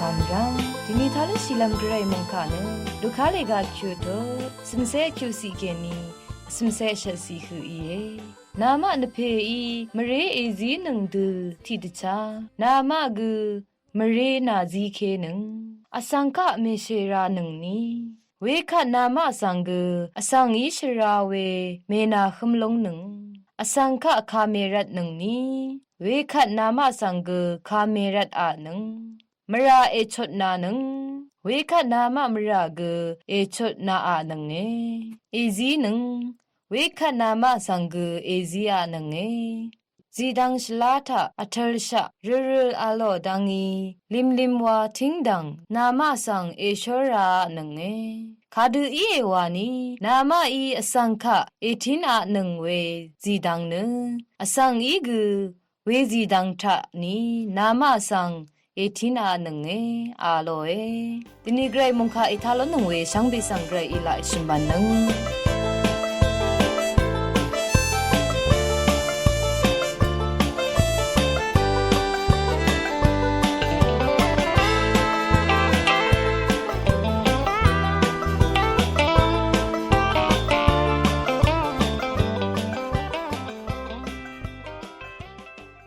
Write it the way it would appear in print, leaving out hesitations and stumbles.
ามรังดินีทาเลชิลัมเกรย์มังคะเนลูกาเลกาคิวโตสมเซคิวซีเกนีสมเซเชซีคืออีเอนามะนเพอีมเรเอซีหนึ่งดูที่ดิชานามะกือมเรนาซีเคหนึ่งอสังกะเมเชราหนึ่งนี้เวคะนามะสังกืออสังอิชราเวเมนาคมลงหนึ่งอสังกะคาเมรัตหนึ่งนี้เวคะนามะสังกือคาเมรัตอะหนึ่งมราเอชดนาหนึ่งเวคะนามะมรากือเอชดนาอะหนึ่งเอซีหนึ่งเวคะนามะสังกือเอซีอะหนึ่งจีดังชลาทะอัทลชะเรเรอาโลดังอีลิมลิมวาทิงดังนามะสังเอชอราหนึ่งคาดูอีเอวานีนามะอีอสังคะเอทินอะหนึ่งเวจีดังเนอสังอีกือเวจีดังทะนีนามะสังเอทินาหนึ่งอาโลดินีเกรมุงคาอิทาลหนึ่งเวช่างดิสังเกรอีลาชิมบันหนึ่ง